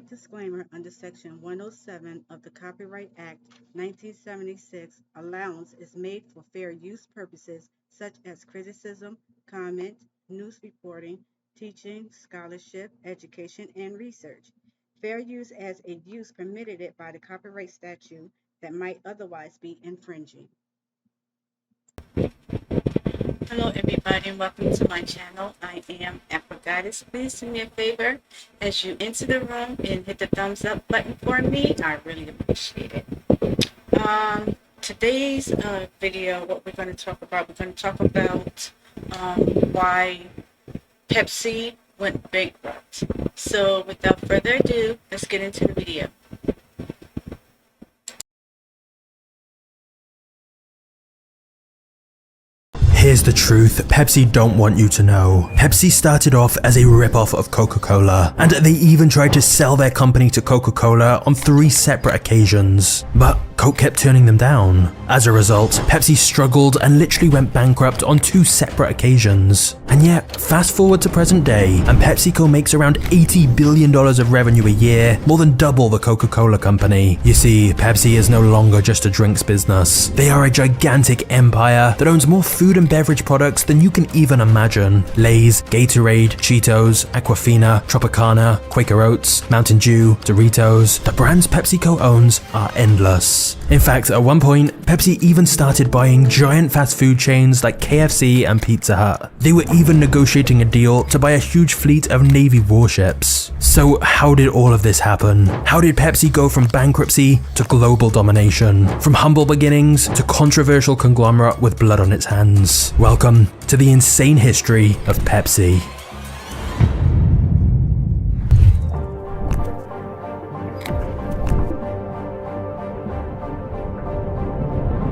disclaimer under Section 107 of the Copyright Act 1976, allowance is made for fair use purposes such as criticism, comment, news reporting, teaching, scholarship, education, and research. Fair use as a use permitted it by the copyright statute that might otherwise be infringing. Hello everybody and welcome to my channel. I am Afro. Please do me a favor as you enter the room and hit the thumbs up button for me. I really appreciate it. Today's video, what we're going to talk about, why Pepsi went bankrupt. So without further ado, let's get into the video. Here's the truth Pepsi don't want you to know. Pepsi started off as a rip-off of Coca-Cola, and they even tried to sell their company to Coca-Cola on 3 separate occasions. But Coke kept turning them down. As a result, Pepsi struggled and literally went bankrupt on 2 separate occasions. And yet, fast forward to present day, and PepsiCo makes around $80 billion of revenue a year, more than double the Coca-Cola company. You see, Pepsi is no longer just a drinks business. They are a gigantic empire that owns more food and beverage products than you can even imagine. Lay's, Gatorade, Cheetos, Aquafina, Tropicana, Quaker Oats, Mountain Dew, Doritos. The brands PepsiCo owns are endless. In fact, at one point, Pepsi even started buying giant fast food chains like KFC and Pizza Hut. They were even negotiating a deal to buy a huge fleet of Navy warships. So how did all of this happen? How did Pepsi go from bankruptcy to global domination? From humble beginnings to controversial conglomerate with blood on its hands? Welcome to the insane history of Pepsi.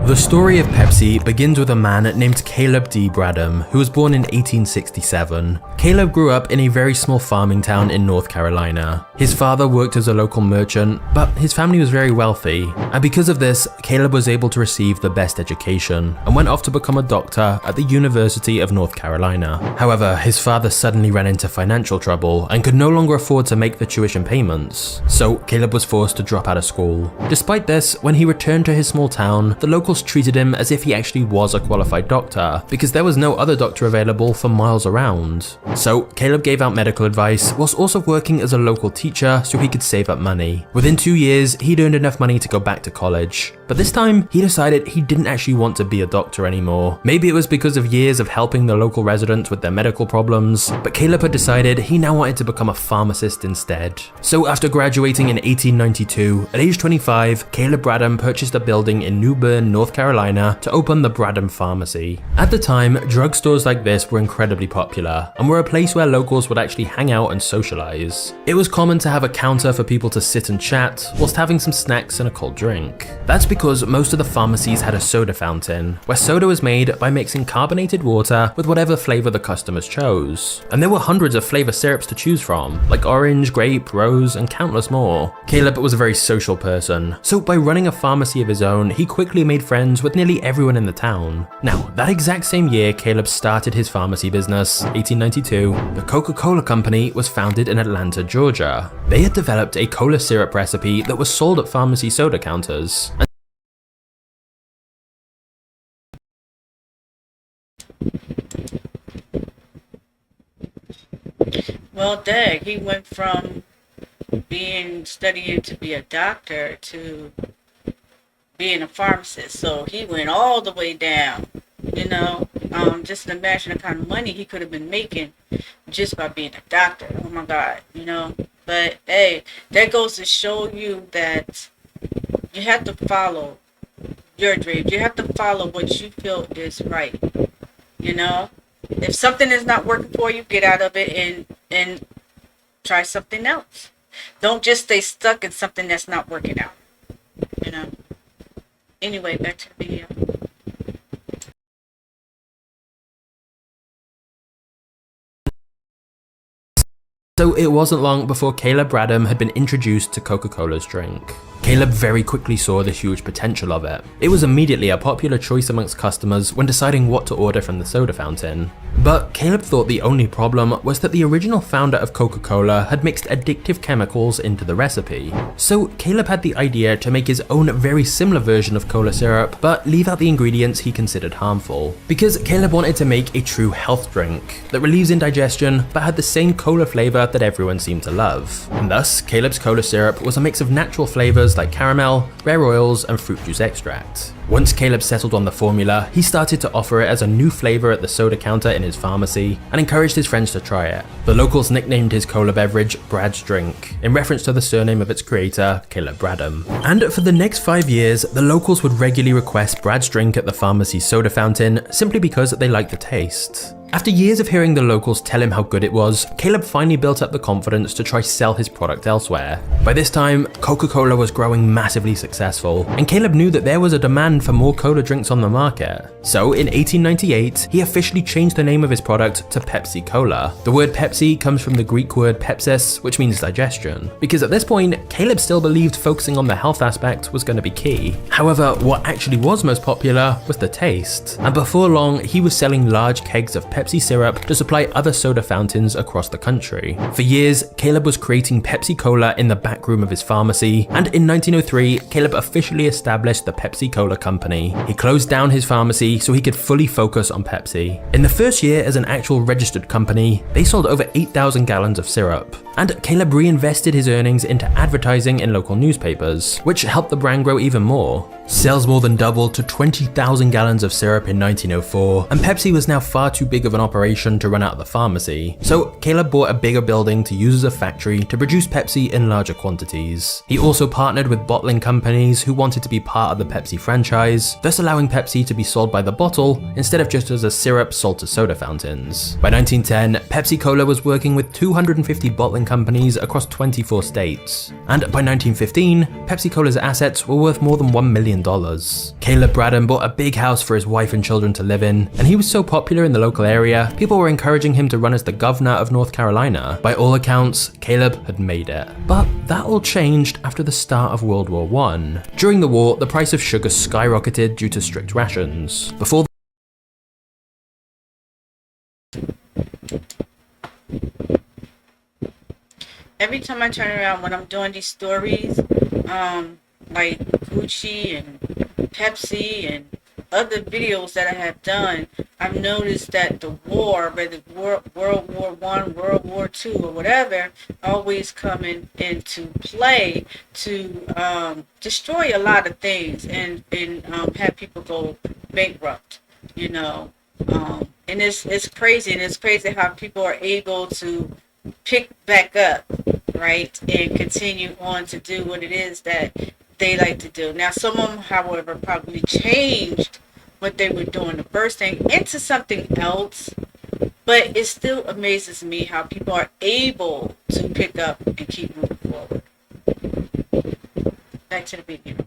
The story of Pepsi begins with a man named Caleb D. Bradham, who was born in 1867. Caleb grew up in a very small farming town in North Carolina. His father worked as a local merchant, but his family was very wealthy, and because of this, Caleb was able to receive the best education and went off to become a doctor at the University of North Carolina. However, his father suddenly ran into financial trouble and could no longer afford to make the tuition payments, so Caleb was forced to drop out of school. Despite this, when he returned to his small town, the locals treated him as if he actually was a qualified doctor, because there was no other doctor available for miles around. So Caleb gave out medical advice whilst also working as a local teacher so he could save up money. Within 2 years, he'd earned enough money to go back to college. But this time, he decided he didn't actually want to be a doctor anymore. Maybe it was because of years of helping the local residents with their medical problems, but Caleb had decided he now wanted to become a pharmacist instead. So after graduating in 1892, at age 25, Caleb Bradham purchased a building in New Bern, North Carolina to open the Bradham Pharmacy. At the time, drugstores like this were incredibly popular and were a place where locals would actually hang out and socialize. It was common to have a counter for people to sit and chat whilst having some snacks and a cold drink. That's because most of the pharmacies had a soda fountain, where soda was made by mixing carbonated water with whatever flavor the customers chose. And there were hundreds of flavor syrups to choose from, like orange, grape, rose, and countless more. Caleb was a very social person, so by running a pharmacy of his own, he quickly made friends with nearly everyone in the town. Now, that exact same year Caleb started his pharmacy business, 1892, the Coca-Cola company was founded in Atlanta, Georgia. They had developed a cola syrup recipe that was sold at pharmacy soda counters. Well, dang, he went from studying to be a doctor to being a pharmacist. So he went all the way down, just imagine the kind of money he could have been making just by being a doctor. Oh my God, But hey, that goes to show you that you have to follow your dreams. You have to follow what you feel is right. If something is not working for you, get out of it and try something else. Don't just stay stuck in something that's not working out. Anyway, back to the video. So it wasn't long before Caleb Bradham had been introduced to Coca-Cola's drink. Caleb very quickly saw the huge potential of it. It was immediately a popular choice amongst customers when deciding what to order from the soda fountain. But Caleb thought the only problem was that the original founder of Coca-Cola had mixed addictive chemicals into the recipe. So Caleb had the idea to make his own very similar version of cola syrup, but leave out the ingredients he considered harmful. Because Caleb wanted to make a true health drink that relieves indigestion but had the same cola flavor that everyone seemed to love. And thus, Caleb's cola syrup was a mix of natural flavors like caramel, rare oils, and fruit juice extract. Once Caleb settled on the formula, he started to offer it as a new flavor at the soda counter in his pharmacy and encouraged his friends to try it. The locals nicknamed his cola beverage Brad's Drink, in reference to the surname of its creator, Caleb Bradham. And for the next 5 years, the locals would regularly request Brad's Drink at the pharmacy's soda fountain simply because they liked the taste. After years of hearing the locals tell him how good it was, Caleb finally built up the confidence to try sell his product elsewhere. By this time, Coca-Cola was growing massively successful, and Caleb knew that there was a demand for more cola drinks on the market. So in 1898, he officially changed the name of his product to Pepsi Cola. The word Pepsi comes from the Greek word pepsis, which means digestion, because at this point, Caleb still believed focusing on the health aspect was going to be key. However, what actually was most popular was the taste, and before long, he was selling large kegs of Pepsi syrup to supply other soda fountains across the country. For years, Caleb was creating Pepsi Cola in the back room of his pharmacy, and in 1903, Caleb officially established the Pepsi Cola Company. He closed down his pharmacy so he could fully focus on Pepsi. In the first year as an actual registered company, they sold over 8,000 gallons of syrup, and Caleb reinvested his earnings into advertising in local newspapers, which helped the brand grow even more. Sales more than doubled to 20,000 gallons of syrup in 1904, and Pepsi was now far too big of an operation to run out of the pharmacy, so Caleb bought a bigger building to use as a factory to produce Pepsi in larger quantities. He also partnered with bottling companies who wanted to be part of the Pepsi franchise, thus allowing Pepsi to be sold by the bottle instead of just as a syrup sold to soda fountains. By 1910, Pepsi Cola was working with 250 bottling companies across 24 states, and by 1915, Pepsi Cola's assets were worth more than $1 million. Caleb Bradham bought a big house for his wife and children to live in, and he was so popular in the local area, people were encouraging him to run as the governor of North Carolina. By all accounts, Caleb had made it. But that all changed after the start of World War I. During the war, the price of sugar skyrocketed due to strict rations. Every time I turn around when I'm doing these stories, like Gucci and Pepsi and other videos that I have done, I've noticed that the war, whether World War I, World War II, or whatever, always coming into play to destroy a lot of things and have people go bankrupt, you know. And it's crazy, and it's crazy how people are able to pick back up, right, and continue on to do what it is that they like to do. Now, some of them, however, probably changed what they were doing the first thing into something else, but it still amazes me how people are able to pick up and keep moving forward. Back to the beginning.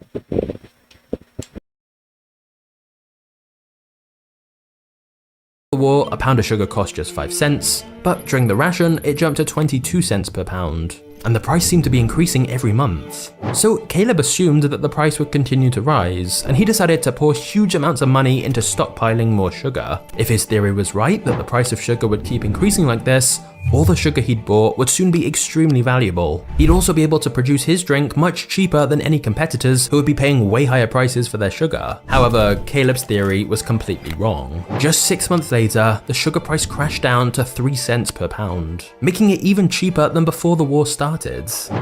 The war, a pound of sugar cost just 5 cents, but during the ration, it jumped to 22 cents per pound. And the price seemed to be increasing every month. So Caleb assumed that the price would continue to rise, and he decided to pour huge amounts of money into stockpiling more sugar. If his theory was right that the price of sugar would keep increasing like this, all the sugar he'd bought would soon be extremely valuable. He'd also be able to produce his drink much cheaper than any competitors who would be paying way higher prices for their sugar. However, Caleb's theory was completely wrong. Just 6 months later, the sugar price crashed down to 3 cents per pound, making it even cheaper than before the war started.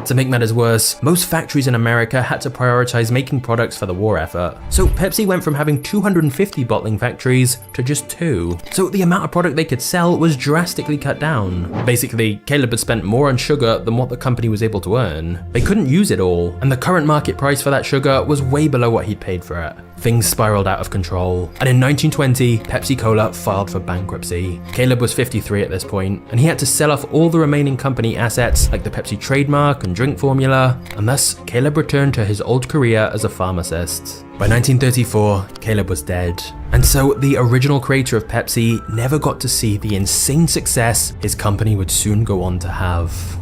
To make matters worse, most factories in America had to prioritize making products for the war effort. So Pepsi went from having 250 bottling factories to just 2. So the amount of product they could sell was drastically cut down. Basically, Caleb had spent more on sugar than what the company was able to earn. They couldn't use it all, and the current market price for that sugar was way below what he'd paid for it. Things spiraled out of control, and in 1920, Pepsi Cola filed for bankruptcy. Caleb was 53 at this point, and he had to sell off all the remaining company assets like the Pepsi trademark and drink formula, and thus Caleb returned to his old career as a pharmacist. By 1934, Caleb was dead, and so the original creator of Pepsi never got to see the insane success his company would soon go on to have.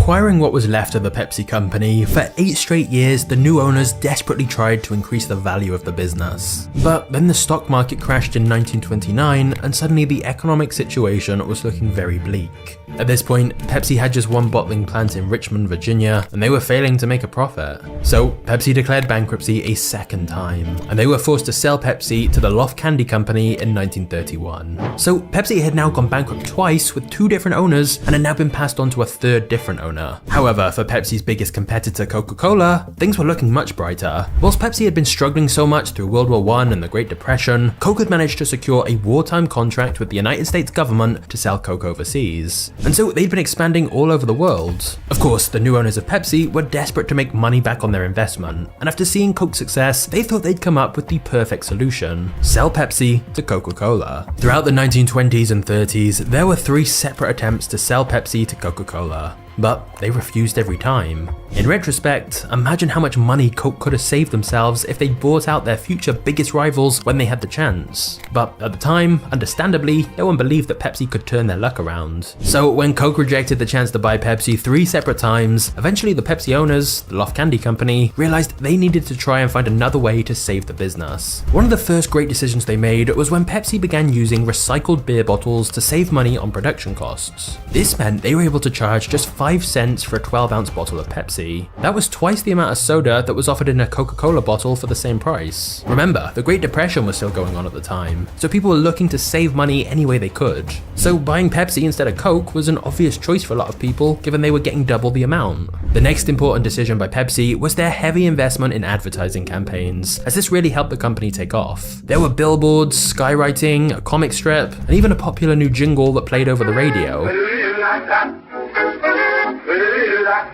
acquiring what was left of the Pepsi company, for 8 straight years the new owners desperately tried to increase the value of the business. But then the stock market crashed in 1929 and suddenly the economic situation was looking very bleak. At this point, Pepsi had just one bottling plant in Richmond, Virginia, and they were failing to make a profit. So Pepsi declared bankruptcy a second time, and they were forced to sell Pepsi to the Loft Candy Company in 1931. So Pepsi had now gone bankrupt twice with 2 different owners and had now been passed on to a third different owner. However, for Pepsi's biggest competitor, Coca-Cola, things were looking much brighter. Whilst Pepsi had been struggling so much through World War I and the Great Depression, Coke had managed to secure a wartime contract with the United States government to sell Coke overseas. And so they'd been expanding all over the world. Of course, the new owners of Pepsi were desperate to make money back on their investment, and after seeing Coke's success, they thought they'd come up with the perfect solution: sell Pepsi to Coca-Cola. Throughout the 1920s and 30s, there were 3 separate attempts to sell Pepsi to Coca-Cola, but they refused every time. In retrospect, imagine how much money Coke could have saved themselves if they'd bought out their future biggest rivals when they had the chance. But at the time, understandably, no one believed that Pepsi could turn their luck around. So when Coke rejected the chance to buy Pepsi 3 separate times, eventually the Pepsi owners, the Loft Candy Company, realized they needed to try and find another way to save the business. One of the first great decisions they made was when Pepsi began using recycled beer bottles to save money on production costs. This meant they were able to charge just 5 cents for a 12-ounce bottle of Pepsi. That was twice the amount of soda that was offered in a Coca-Cola bottle for the same price. Remember, the Great Depression was still going on at the time, so people were looking to save money any way they could. So buying Pepsi instead of Coke was an obvious choice for a lot of people, given they were getting double the amount. The next important decision by Pepsi was their heavy investment in advertising campaigns, as this really helped the company take off. There were billboards, skywriting, a comic strip, and even a popular new jingle that played over the radio.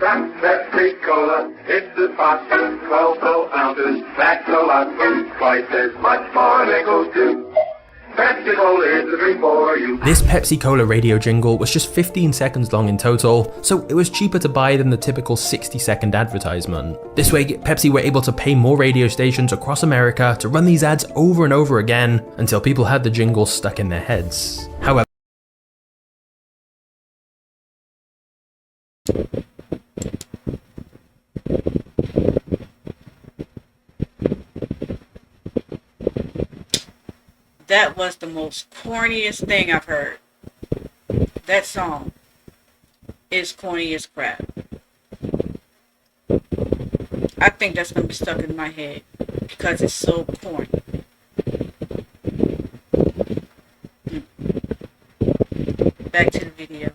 Pepsi Cola, it's the pot, 12 ounces, that's a lot, twice as much more nickel too. Pepsi Cola is the drink for you. This Pepsi Cola radio jingle was just 15 seconds long in total, so it was cheaper to buy than the typical 60-second advertisement. This way, Pepsi were able to pay more radio stations across America to run these ads over and over again until people had the jingle stuck in their heads. However, That was the most corniest thing I've heard. That song is corny as crap. I think that's gonna be stuck in my head because it's so corny. Back to the video.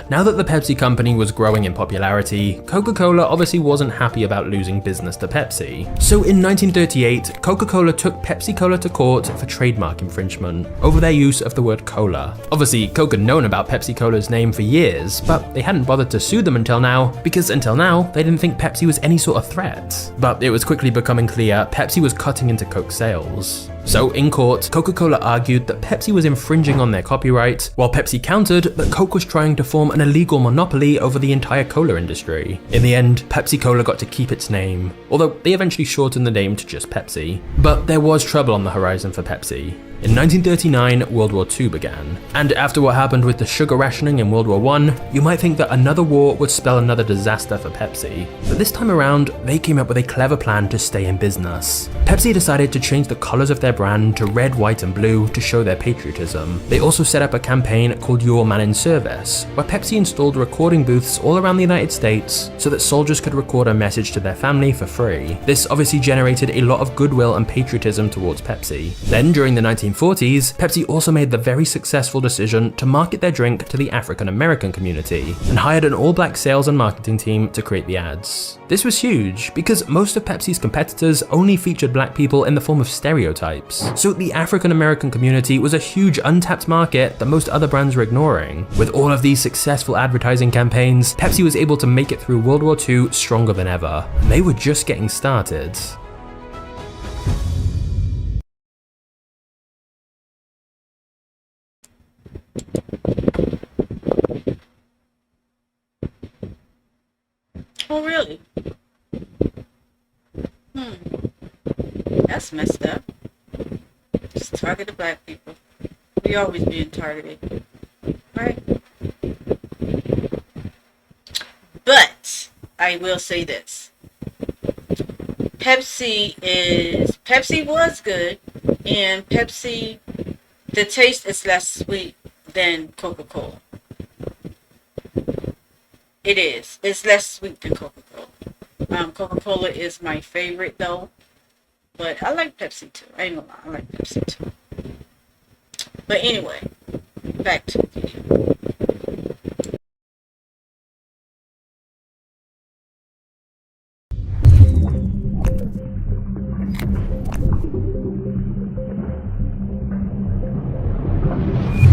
now that the Pepsi company was growing in popularity, Coca-Cola obviously wasn't happy about losing business to Pepsi. So in 1938, Coca-Cola took Pepsi Cola to court for trademark infringement over their use of the word cola. Obviously, Coke had known about Pepsi Cola's name for years, but they hadn't bothered to sue them until now, because until now, they didn't think Pepsi was any sort of threat. But it was quickly becoming clear Pepsi was cutting into Coke's sales. So in court, Coca-Cola argued that Pepsi was infringing on their copyright, while Pepsi countered that Coke was trying to form an illegal monopoly over the entire cola industry. In the end, Pepsi Cola got to keep its name, although they eventually shortened the name to just Pepsi. But there was trouble on the horizon for Pepsi. In 1939, World War II began, and after what happened with the sugar rationing in World War I, you might think that another war would spell another disaster for Pepsi. But this time around, they came up with a clever plan to stay in business. Pepsi decided to change the colours of their brand to red, white and blue to show their patriotism. They also set up a campaign called Your Man in Service, where Pepsi installed recording booths all around the United States so that soldiers could record a message to their family for free. This obviously generated a lot of goodwill and patriotism towards Pepsi. Then, during the 1940s, Pepsi also made the very successful decision to market their drink to the African American community and hired an all-black sales and marketing team to create the ads. This was huge because most of Pepsi's competitors only featured black people in the form of stereotypes, so the African American community was a huge untapped market that most other brands were ignoring. With all of these successful advertising campaigns, Pepsi was able to make it through World War II stronger than ever, and they were just getting started. Oh, really? That's messed up. Just target the black people. We always being targeted, right? But I will say this. Pepsi was good, and Pepsi, the taste is less sweet than Coca-Cola. It is. It's less sweet than Coca-Cola. Coca-Cola is my favorite though, but I like Pepsi too. I ain't gonna lie, I like Pepsi too. But anyway, back to the video.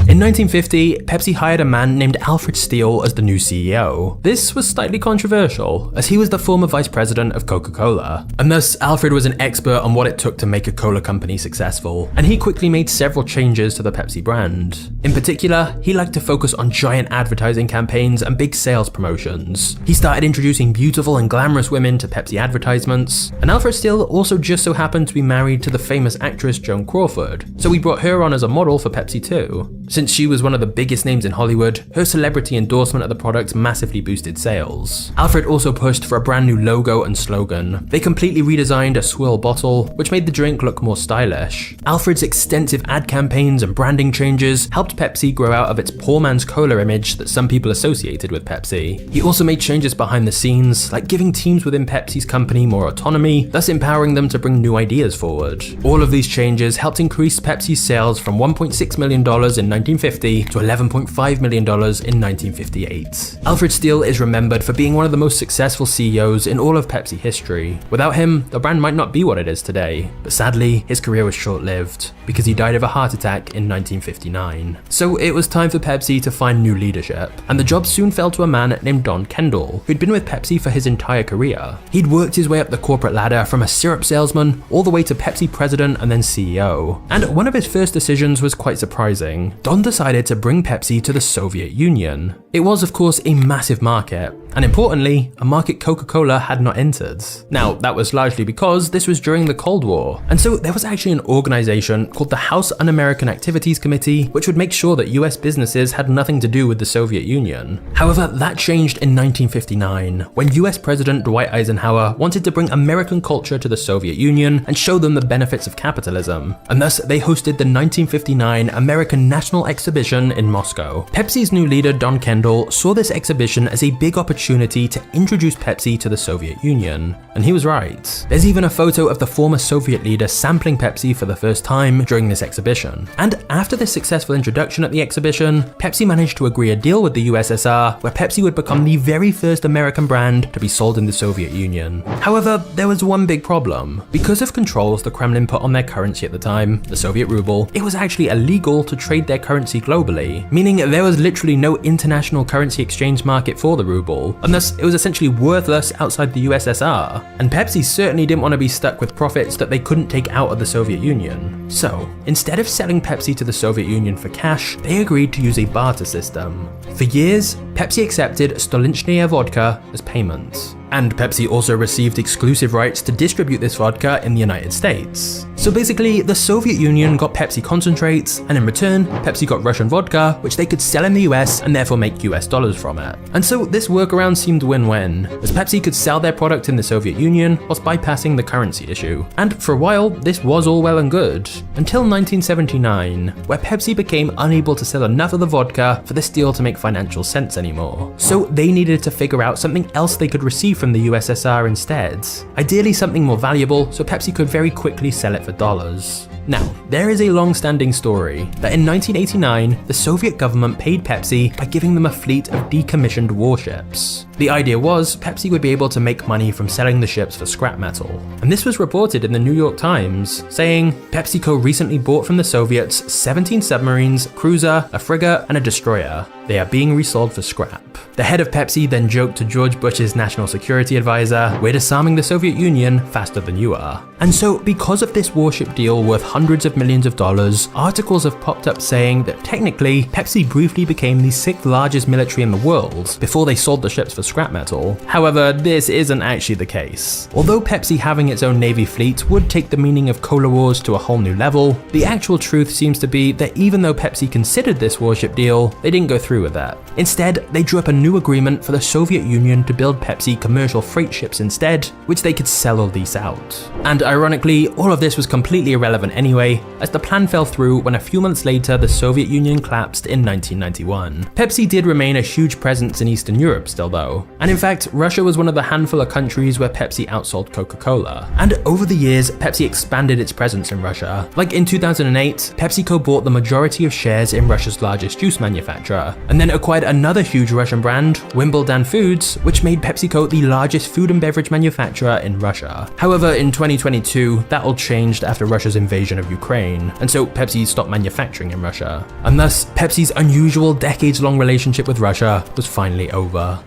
In 1950, Pepsi hired a man named Alfred Steele as the new CEO. This was slightly controversial, as he was the former vice president of Coca-Cola, and thus Alfred was an expert on what it took to make a cola company successful, and he quickly made several changes to the Pepsi brand. In particular, he liked to focus on giant advertising campaigns and big sales promotions. He started introducing beautiful and glamorous women to Pepsi advertisements, and Alfred Steele also just so happened to be married to the famous actress Joan Crawford, so he brought her on as a model for Pepsi too. Since she was one of the biggest names in Hollywood, her celebrity endorsement of the product massively boosted sales. Alfred also pushed for a brand new logo and slogan. They completely redesigned a swirl bottle, which made the drink look more stylish. Alfred's extensive ad campaigns and branding changes helped Pepsi grow out of its poor man's cola image that some people associated with Pepsi. He also made changes behind the scenes, like giving teams within Pepsi's company more autonomy, thus empowering them to bring new ideas forward. All of these changes helped increase Pepsi's sales from $1.6 million in 1950 to $11.5 million in 1958. Alfred Steele is remembered for being one of the most successful CEOs in all of Pepsi history. Without him, the brand might not be what it is today, but sadly, his career was short-lived because he died of a heart attack in 1959. So it was time for Pepsi to find new leadership, and the job soon fell to a man named Don Kendall, who'd been with Pepsi for his entire career. He'd worked his way up the corporate ladder from a syrup salesman all the way to Pepsi president and then CEO. And one of his first decisions was quite surprising. Don decided to bring Pepsi to the Soviet Union. It was, of course, a massive market, and importantly, a market Coca-Cola had not entered. Now, that was largely because this was during the Cold War, and so there was actually an organization called the House Un-American Activities Committee, which would make sure that US businesses had nothing to do with the Soviet Union. However, that changed in 1959, when US President Dwight Eisenhower wanted to bring American culture to the Soviet Union and show them the benefits of capitalism, and thus they hosted the 1959 American National Exhibition in Moscow. Pepsi's new leader, Don Kendall, saw this exhibition as a big opportunity to introduce Pepsi to the Soviet Union, and he was right. There's even a photo of the former Soviet leader sampling Pepsi for the first time during this exhibition. And after this successful introduction at the exhibition, Pepsi managed to agree a deal with the USSR where Pepsi would become the very first American brand to be sold in the Soviet Union. However, there was one big problem. Because of controls the Kremlin put on their currency at the time, the Soviet ruble, it was actually illegal to trade their currency globally, meaning there was literally no international currency exchange market for the ruble, and thus it was essentially worthless outside the USSR. And Pepsi certainly didn't want to be stuck with profits that they couldn't take out of the Soviet Union. So, instead of selling Pepsi to the Soviet Union for cash, they agreed to use a barter system. For years, Pepsi accepted Stolichnaya vodka as payment. And Pepsi also received exclusive rights to distribute this vodka in the United States. So basically, the Soviet Union got Pepsi concentrates, and in return, Pepsi got Russian vodka, which they could sell in the US and therefore make US dollars from it. And so this workaround seemed win-win, as Pepsi could sell their product in the Soviet Union whilst bypassing the currency issue. And for a while, this was all well and good, until 1979, where Pepsi became unable to sell enough of the vodka for this deal to make financial sense anymore. So they needed to figure out something else they could receive from the USSR instead. Ideally something more valuable, so Pepsi could very quickly sell it for dollars. Now, there is a long-standing story that in 1989, the Soviet government paid Pepsi by giving them a fleet of decommissioned warships. The idea was Pepsi would be able to make money from selling the ships for scrap metal. And this was reported in the New York Times, saying, PepsiCo recently bought from the Soviets 17 submarines, cruiser, a frigate, and a destroyer. They are being resold for scrap. The head of Pepsi then joked to George Bush's national security advisor, "We're disarming the Soviet Union faster than you are." And so, because of this warship deal worth hundreds of millions of dollars, articles have popped up saying that technically, Pepsi briefly became the 6th largest military in the world before they sold the ships for scrap metal. However, this isn't actually the case. Although Pepsi having its own navy fleet would take the meaning of cola wars to a whole new level, the actual truth seems to be that even though Pepsi considered this warship deal, they didn't go through with that. Instead, they drew up a new agreement for the Soviet Union to build Pepsi commercial freight ships instead, which they could sell or lease out. And ironically, all of this was completely irrelevant anyway, as the plan fell through when a few months later the Soviet Union collapsed in 1991. Pepsi did remain a huge presence in Eastern Europe still though, and in fact, Russia was one of the handful of countries where Pepsi outsold Coca-Cola. And over the years, Pepsi expanded its presence in Russia. Like in 2008, PepsiCo bought the majority of shares in Russia's largest juice manufacturer, and then acquired another huge Russian brand, Wimbledon Foods, which made PepsiCo the largest food and beverage manufacturer in Russia. However, in 2022, that all changed after Russia's invasion of Ukraine, and so Pepsi stopped manufacturing in Russia. And thus, Pepsi's unusual decades-long relationship with Russia was finally over.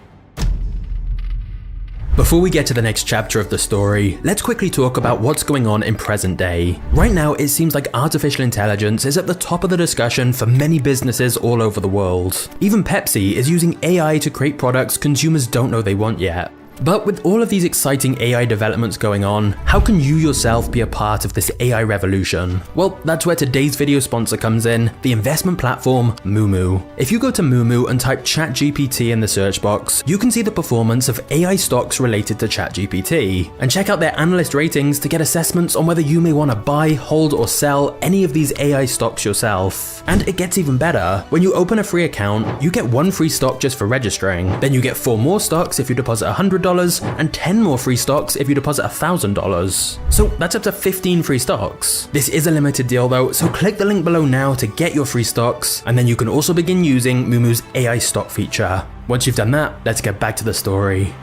Before we get to the next chapter of the story, let's quickly talk about what's going on in present day. Right now, it seems like artificial intelligence is at the top of the discussion for many businesses all over the world. Even Pepsi is using AI to create products consumers don't know they want yet. But with all of these exciting AI developments going on, how can you yourself be a part of this AI revolution? Well, that's where today's video sponsor comes in, the investment platform Moomoo. If you go to Moomoo and type ChatGPT in the search box, you can see the performance of AI stocks related to ChatGPT, and check out their analyst ratings to get assessments on whether you may want to buy, hold, or sell any of these AI stocks yourself. And it gets even better. When you open a free account, you get 1 free stock just for registering. Then you get 4 more stocks if you deposit $100, and 10 more free stocks if you deposit $1,000. So that's up to 15 free stocks. This is a limited deal though, so click the link below now to get your free stocks, and then you can also begin using Moomoo's AI stock feature. Once you've done that, let's get back to the story.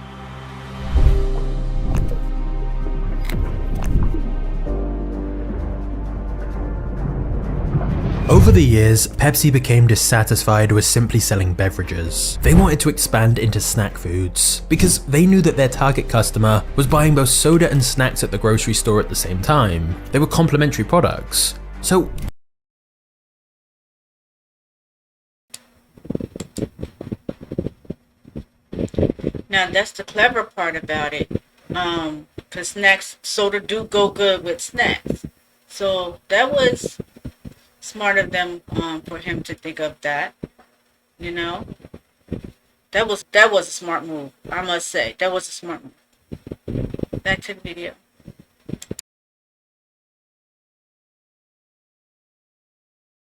Over the years, Pepsi became dissatisfied with simply selling beverages. They wanted to expand into snack foods, because they knew that their target customer was buying both soda and snacks at the grocery store at the same time. They were complementary products. So now that's the clever part about it, because soda do go good with snacks. So that was smart of them for him to think of that, you know. That was a smart move, I must say. That was a smart move. Back to the video.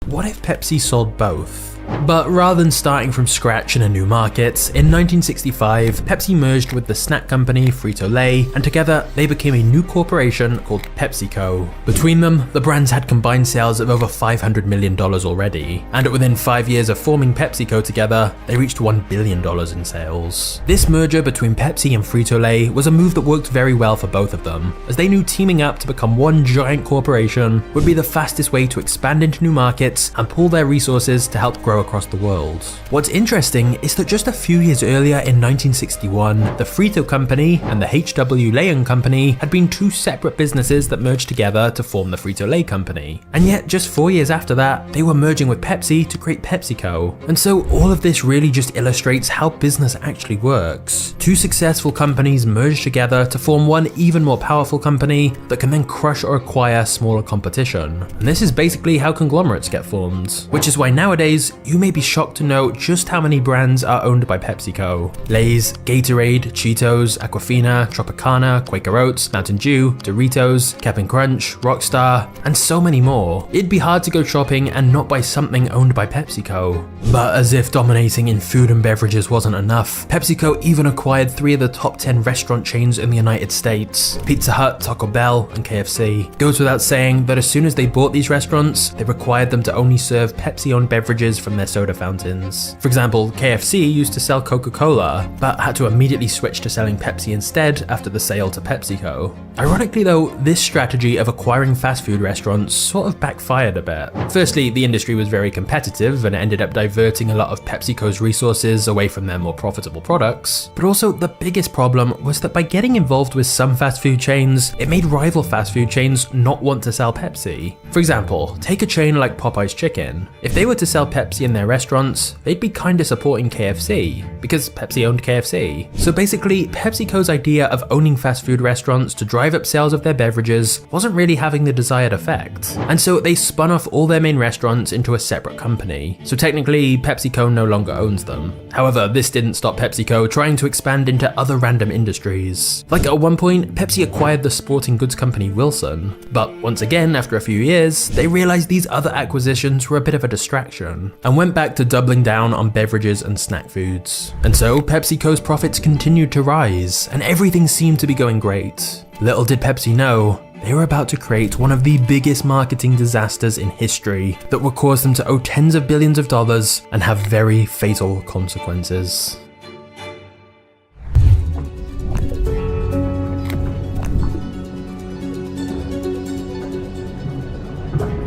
what if Pepsi sold both? But rather than starting from scratch in a new market, in 1965, Pepsi merged with the snack company Frito-Lay, and together they became a new corporation called PepsiCo. Between them, the brands had combined sales of over $500 million already, and within 5 years of forming PepsiCo together, they reached $1 billion in sales. This merger between Pepsi and Frito-Lay was a move that worked very well for both of them, as they knew teaming up to become one giant corporation would be the fastest way to expand into new markets and pool their resources to help grow across the world. What's interesting is that just a few years earlier in 1961, the Frito Company and the H.W. Lay & Company had been two separate businesses that merged together to form the Frito-Lay Company. And yet, just 4 years after that, they were merging with Pepsi to create PepsiCo. And so all of this really just illustrates how business actually works. Two successful companies merge together to form one even more powerful company that can then crush or acquire smaller competition. And this is basically how conglomerates get formed, which is why nowadays you may be shocked to know just how many brands are owned by PepsiCo. Lay's, Gatorade, Cheetos, Aquafina, Tropicana, Quaker Oats, Mountain Dew, Doritos, Cap'n Crunch, Rockstar, and so many more. It'd be hard to go shopping and not buy something owned by PepsiCo. But as if dominating in food and beverages wasn't enough, PepsiCo even acquired 3 of the top 10 restaurant chains in the United States: Pizza Hut, Taco Bell, and KFC. Goes without saying that as soon as they bought these restaurants, they required them to only serve Pepsi-owned beverages from their soda fountains. For example, KFC used to sell Coca-Cola, but had to immediately switch to selling Pepsi instead after the sale to PepsiCo. Ironically though, this strategy of acquiring fast food restaurants sort of backfired a bit. Firstly, the industry was very competitive and ended up diverting a lot of PepsiCo's resources away from their more profitable products. But also, the biggest problem was that by getting involved with some fast food chains, it made rival fast food chains not want to sell Pepsi. For example, take a chain like Popeye's Chicken. If they were to sell Pepsi Pepsi in their restaurants, they'd be kinda supporting KFC, because Pepsi owned KFC. So basically, PepsiCo's idea of owning fast food restaurants to drive up sales of their beverages wasn't really having the desired effect. And so they spun off all their main restaurants into a separate company. So technically, PepsiCo no longer owns them. However, this didn't stop PepsiCo trying to expand into other random industries. Like at one point, Pepsi acquired the sporting goods company Wilson. But once again, after a few years, they realized these other acquisitions were a bit of a distraction, and went back to doubling down on beverages and snack foods. And so PepsiCo's profits continued to rise, and everything seemed to be going great. Little did Pepsi know, they were about to create one of the biggest marketing disasters in history that would cause them to owe tens of billions of dollars and have very fatal consequences.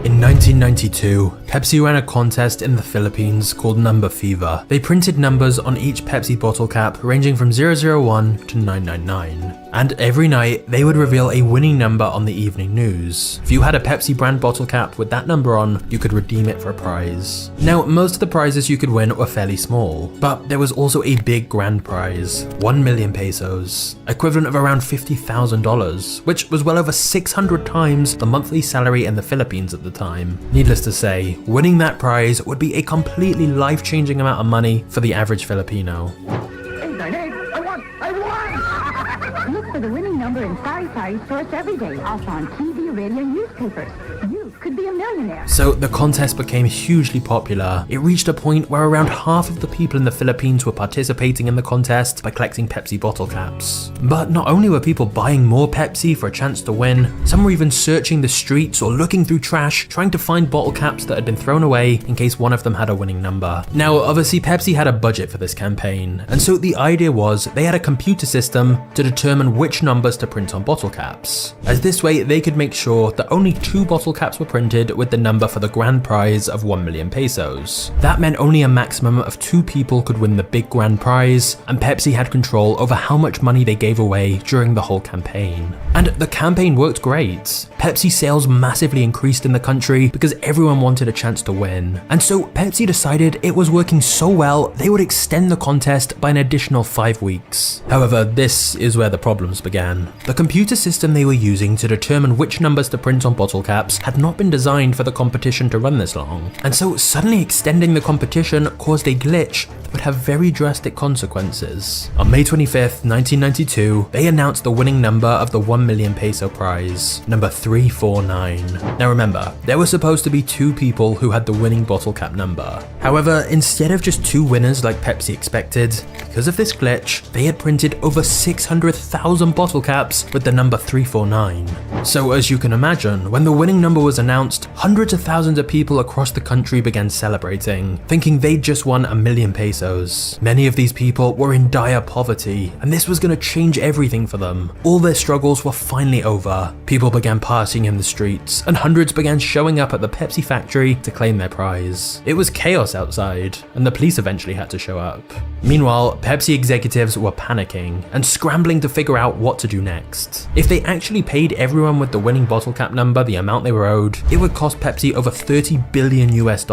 In 1992, Pepsi ran a contest in the Philippines called Number Fever. They printed numbers on each Pepsi bottle cap ranging from 001 to 999. And every night, they would reveal a winning number on the evening news. If you had a Pepsi brand bottle cap with that number on, you could redeem it for a prize. Now, most of the prizes you could win were fairly small, but there was also a big grand prize, 1 million pesos, equivalent of around $50,000, which was well over 600 times the monthly salary in the Philippines at the time. Needless to say, winning that prize would be a completely life-changing amount of money for the average Filipino. 898, I won! Look for the winning number in Sari stores every day, also on TV, radio, and newspapers. You could be a millionaire. So the contest became hugely popular. It reached a point where around half of the people in the Philippines were participating in the contest by collecting Pepsi bottle caps. But not only were people buying more Pepsi for a chance to win, some were even searching the streets or looking through trash, trying to find bottle caps that had been thrown away in case one of them had a winning number. Now, obviously Pepsi had a budget for this campaign, and so the idea was they had a computer system to determine which numbers to print on bottle caps, as this way they could make sure that only 2 bottle caps were printed with the number for the grand prize of 1 million pesos. That meant only a maximum of 2 people could win the big grand prize, and Pepsi had control over how much money they gave away during the whole campaign. And the campaign worked great. Pepsi sales massively increased in the country because everyone wanted a chance to win. And so Pepsi decided it was working so well, they would extend the contest by an additional 5 weeks. However, this is where the problems began. The computer system they were using to determine which numbers to print on bottle caps had not been designed for the competition to run this long. And so suddenly extending the competition caused a glitch that would have very drastic consequences. On May 25th, 1992, they announced the winning number of the 1 million peso prize, number 349. Now remember, there were supposed to be 2 people who had the winning bottle cap number. However, instead of just 2 winners like Pepsi expected, because of this glitch, they had printed over 600,000 bottle caps with the number 349. So as you can imagine, when the winning number was announced, hundreds of thousands of people across the country began celebrating, thinking they'd just won 1 million pesos. Many of these people were in dire poverty, and this was going to change everything for them. All their struggles were finally over. People began partying in the streets, and hundreds began showing up at the Pepsi factory to claim their prize. It was chaos outside, and the police eventually had to show up. Meanwhile, Pepsi executives were panicking and scrambling to figure out what to do next. If they actually paid everyone with the winning bottle cap number the amount they were owed, it would cost Pepsi over $30 billion US.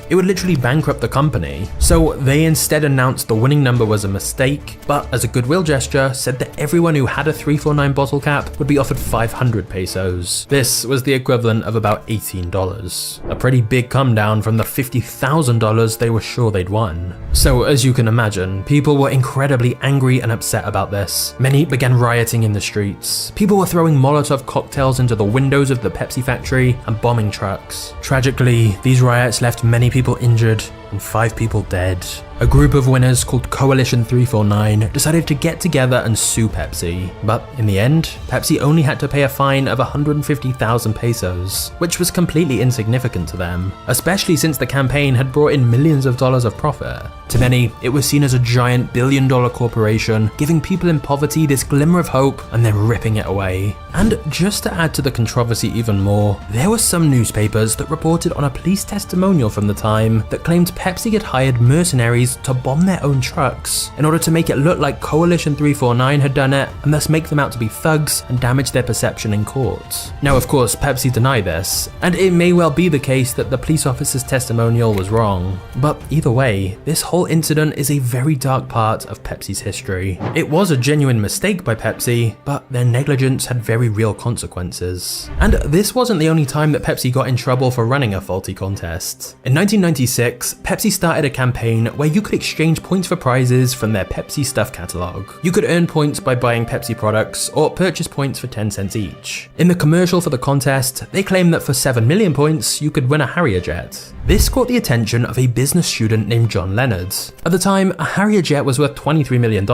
It would literally bankrupt the company. So they instead announced the winning number was a mistake, but as a goodwill gesture, said that everyone who had a 349 bottle cap would be offered 500 pesos. This was the equivalent of about $18. A pretty big come down from the $50,000 they were sure they'd won. So as you can imagine, people were incredibly angry and upset about this. Many began rioting in the streets. People were throwing Molotov cocktails into the windows of the Pepsi factory and bombing trucks. Tragically, these riots left many people injured and 5 people dead. A group of winners called Coalition 349 decided to get together and sue Pepsi, but in the end, Pepsi only had to pay a fine of 150,000 pesos, which was completely insignificant to them, especially since the campaign had brought in millions of dollars of profit. To many, it was seen as a giant billion-dollar corporation, giving people in poverty this glimmer of hope and then ripping it away. And just to add to the controversy even more, there were some newspapers that reported on a police testimonial from the time that claimed Pepsi had hired mercenaries to bomb their own trucks in order to make it look like Coalition 349 had done it and thus make them out to be thugs and damage their perception in court. Now of course Pepsi denied this, and it may well be the case that the police officer's testimonial was wrong, but either way, this whole incident is a very dark part of Pepsi's history. It was a genuine mistake by Pepsi, but their negligence had very real consequences. And this wasn't the only time that Pepsi got in trouble for running a faulty contest. In 1996, Pepsi started a campaign where you could exchange points for prizes from their Pepsi stuff catalog. You could earn points by buying Pepsi products or purchase points for 10 cents each. In the commercial for the contest, they claimed that for 7 million points, you could win a Harrier jet. This caught the attention of a business student named John Leonard. At the time, a Harrier jet was worth $23 million,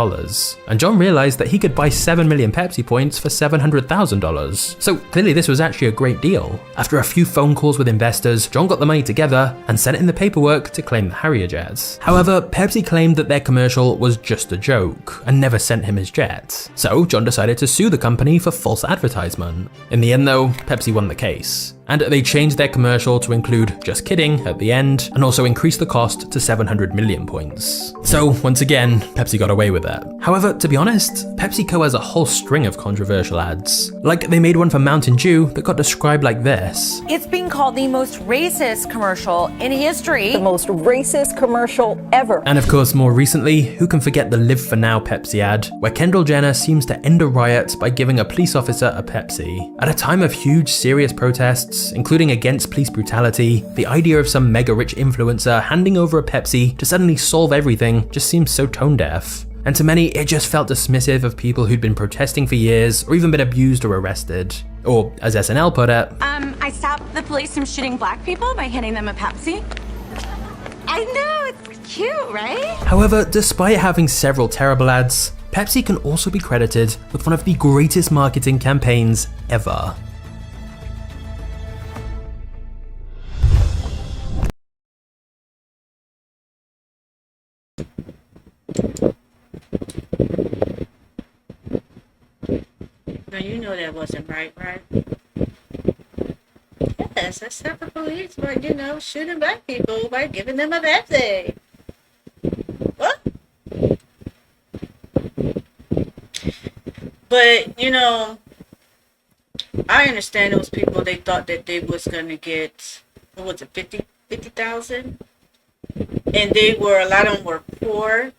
and John realized that he could buy 7 million Pepsi points for $700,000. So clearly this was actually a great deal. After a few phone calls with investors, John got the money together and sent in the paperwork to claim the Harrier jets. However, Pepsi claimed that their commercial was just a joke and never sent him his jet. So John decided to sue the company for false advertisement. In the end though, Pepsi won the case, and they changed their commercial to include "just kidding" at the end, and also increased the cost to 700 million points. So once again, Pepsi got away with it. However, to be honest, PepsiCo has a whole string of controversial ads. Like, they made one for Mountain Dew that got described like this. It's being called the most racist commercial in history. The most racist commercial ever. And of course, more recently, who can forget the Live for Now Pepsi ad, where Kendall Jenner seems to end a riot by giving a police officer a Pepsi. At a time of huge, serious protests, including against police brutality, the idea of some mega-rich influencer handing over a Pepsi to suddenly solve everything just seems so tone-deaf. And to many, it just felt dismissive of people who'd been protesting for years or even been abused or arrested. Or, as SNL put it, I stopped the police from shooting black people by handing them a Pepsi. I know, it's cute, right? However, despite having several terrible ads, Pepsi can also be credited with one of the greatest marketing campaigns ever. Now you know that wasn't right, right? Yes, I stopped the police by, shooting black people by giving them a Pepsi. What? But, I understand those people, they thought that they was going to get, what was it, 50,000? And a lot of them were poor.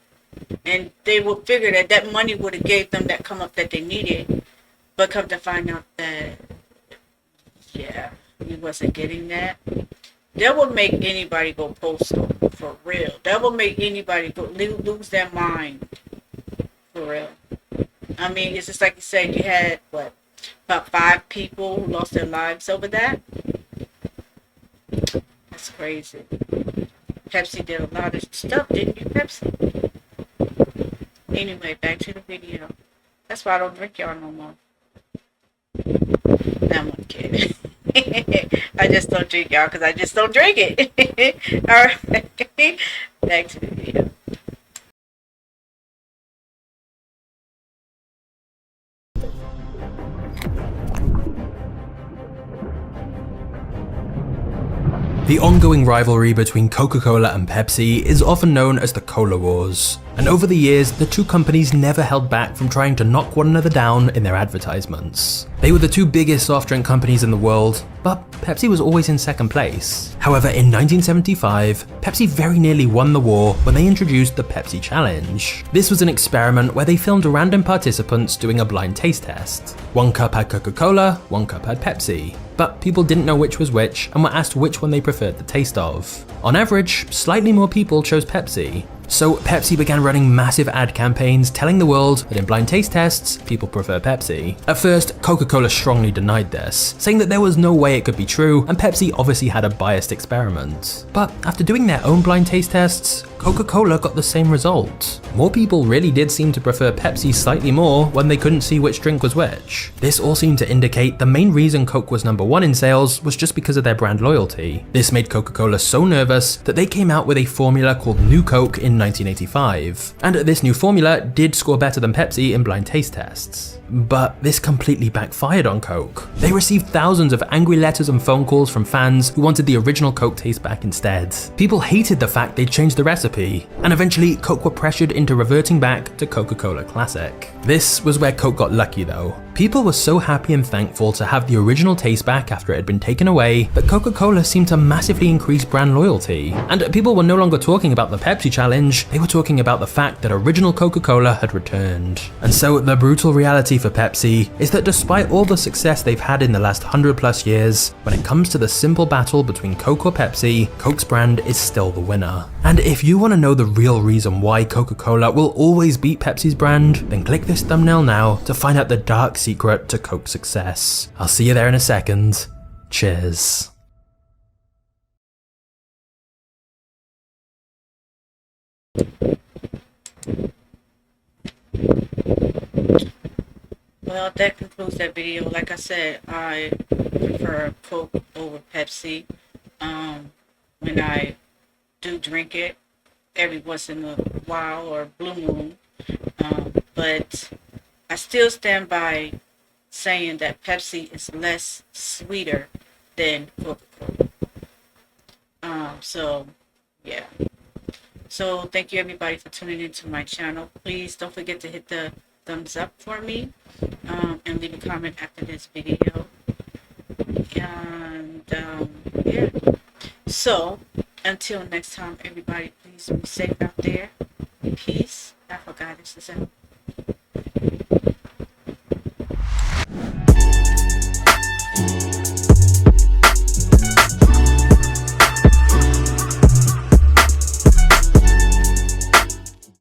And they would figure that that money would have gave them that come up that they needed. But come to find out that, he wasn't getting that. That would make anybody go postal, for real. That would make anybody lose their mind, for real. I mean, it's just like you said, you had, about 5 people who lost their lives over that? That's crazy. Pepsi did a lot of stuff, didn't you, Pepsi? Anyway, back to the video. That's why I don't drink y'all no more. No, I'm kidding. I just don't drink y'all because I just don't drink it. Alright, back to the video. The ongoing rivalry between Coca-Cola and Pepsi is often known as the Cola Wars, and over the years, the two companies never held back from trying to knock one another down in their advertisements. They were the two biggest soft drink companies in the world, but Pepsi was always in second place. However, in 1975, Pepsi very nearly won the war when they introduced the Pepsi Challenge. This was an experiment where they filmed random participants doing a blind taste test. One cup had Coca-Cola, one cup had Pepsi, but people didn't know which was which and were asked which one they preferred the taste of. On average, slightly more people chose Pepsi. So Pepsi began running massive ad campaigns telling the world that in blind taste tests, people prefer Pepsi. At first, Coca-Cola strongly denied this, saying that there was no way it could be true, and Pepsi obviously had a biased experiment. But after doing their own blind taste tests, Coca-Cola got the same result. More people really did seem to prefer Pepsi slightly more when they couldn't see which drink was which. This all seemed to indicate the main reason Coke was #1 in sales was just because of their brand loyalty. This made Coca-Cola so nervous that they came out with a formula called New Coke in 1985. And this new formula did score better than Pepsi in blind taste tests. But this completely backfired on Coke. They received thousands of angry letters and phone calls from fans who wanted the original Coke taste back instead. People hated the fact they changed the recipe, and eventually Coke were pressured into reverting back to Coca-Cola Classic. This was where Coke got lucky though. People were so happy and thankful to have the original taste back after it had been taken away that Coca-Cola seemed to massively increase brand loyalty. And people were no longer talking about the Pepsi challenge, they were talking about the fact that original Coca-Cola had returned. And so the brutal reality for Pepsi is that despite all the success they've had in the last 100+ years, when it comes to the simple battle between Coke or Pepsi, Coke's brand is still the winner. And if you want to know the real reason why Coca-Cola will always beat Pepsi's brand, then click this thumbnail now to find out the dark secret to Coke's success. I'll see you there in a second. Cheers. Well, that concludes that video. Like I said, I prefer Coke over Pepsi. When I do drink it every once in a while or blue moon. But I still stand by saying that Pepsi is less sweeter than Coca-Cola. So, yeah. So, thank you everybody for tuning into my channel. Please don't forget to hit the thumbs up for me and leave a comment after this video. And, yeah. So, until next time, everybody, please be safe out there. Peace. Afro Goddess is out.